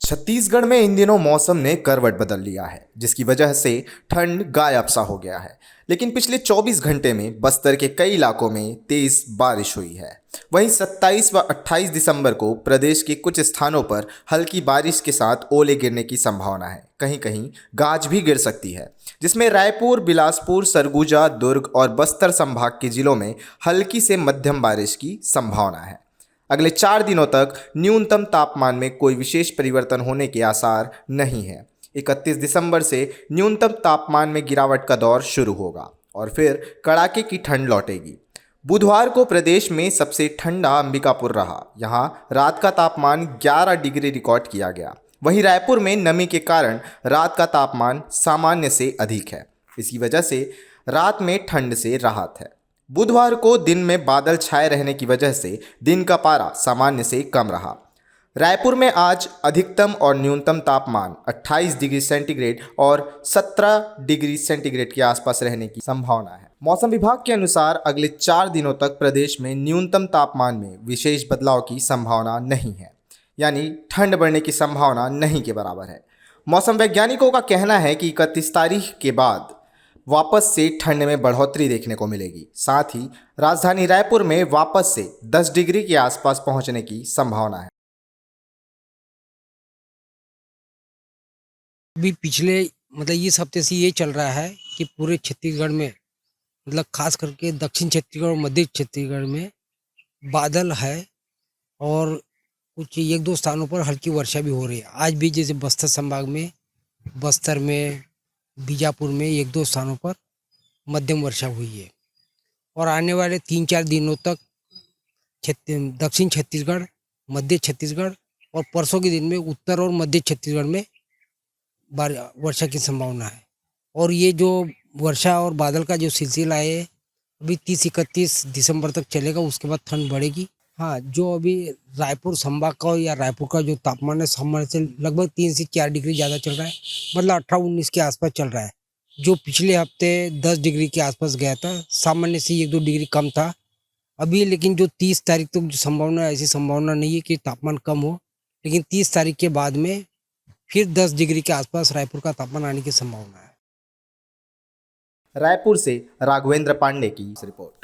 छत्तीसगढ़ में इन दिनों मौसम ने करवट बदल लिया है, जिसकी वजह से ठंड गायब सा हो गया है। लेकिन पिछले 24 घंटे में बस्तर के कई इलाकों में तेज बारिश हुई है। वहीं 27 व 28 दिसंबर को प्रदेश के कुछ स्थानों पर हल्की बारिश के साथ ओले गिरने की संभावना है। कहीं कहीं गाज भी गिर सकती है, जिसमें रायपुर, बिलासपुर, सरगुजा, दुर्ग और बस्तर संभाग के जिलों में हल्की से मध्यम बारिश की संभावना है। अगले 4 दिनों तक न्यूनतम तापमान में कोई विशेष परिवर्तन होने के आसार नहीं है। 31 दिसंबर से न्यूनतम तापमान में गिरावट का दौर शुरू होगा और फिर कड़ाके की ठंड लौटेगी। बुधवार को प्रदेश में सबसे ठंडा अंबिकापुर रहा। यहां रात का तापमान 11 डिग्री रिकॉर्ड किया गया। वहीं रायपुर में नमी के कारण रात का तापमान सामान्य से अधिक है। इसी वजह से रात में ठंड से राहत है। बुधवार को दिन में बादल छाए रहने की वजह से दिन का पारा सामान्य से कम रहा। रायपुर में आज अधिकतम और न्यूनतम तापमान 28 डिग्री सेंटीग्रेड और 17 डिग्री सेंटीग्रेड के आसपास रहने की संभावना है। मौसम विभाग के अनुसार अगले 4 दिनों तक प्रदेश में न्यूनतम तापमान में विशेष बदलाव की संभावना नहीं है, यानी ठंड बढ़ने की संभावना नहीं के बराबर है। मौसम वैज्ञानिकों का कहना है कि 31 तारीख के बाद वापस से ठंड में बढ़ोतरी देखने को मिलेगी। साथ ही राजधानी रायपुर में वापस से 10 डिग्री के आसपास पहुंचने की संभावना है। अभी पिछले इस हफ्ते से ये चल रहा है कि पूरे छत्तीसगढ़ में खास करके दक्षिण छत्तीसगढ़ और मध्य छत्तीसगढ़ में बादल है और कुछ एक दो स्थानों पर हल्की वर्षा भी हो रही है। आज भी जैसे बस्तर संभाग में, बस्तर में, बीजापुर में एक दो स्थानों पर मध्यम वर्षा हुई है और आने वाले 3-4 दिनों तक दक्षिण छत्तीसगढ़, मध्य छत्तीसगढ़ और परसों के दिन में उत्तर और मध्य छत्तीसगढ़ में वर्षा की संभावना है। और ये जो वर्षा और बादल का जो सिलसिला है अभी 30-31 दिसंबर तक चलेगा। उसके बाद ठंड बढ़ेगी। हाँ, जो अभी रायपुर संभाग का या रायपुर का जो तापमान है सामान्य से लगभग 3 से 4 डिग्री ज़्यादा चल रहा है, 18-19 के आसपास चल रहा है। जो पिछले हफ्ते 10 डिग्री के आसपास गया था, सामान्य से 1-2 डिग्री कम था अभी। लेकिन जो 30 तारीख तक जो संभावना, ऐसी संभावना नहीं है कि तापमान कम हो, लेकिन 30 तारीख के बाद में फिर 10 डिग्री के आसपास रायपुर का तापमान आने की संभावना है। रायपुर से राघवेंद्र पांडे की रिपोर्ट।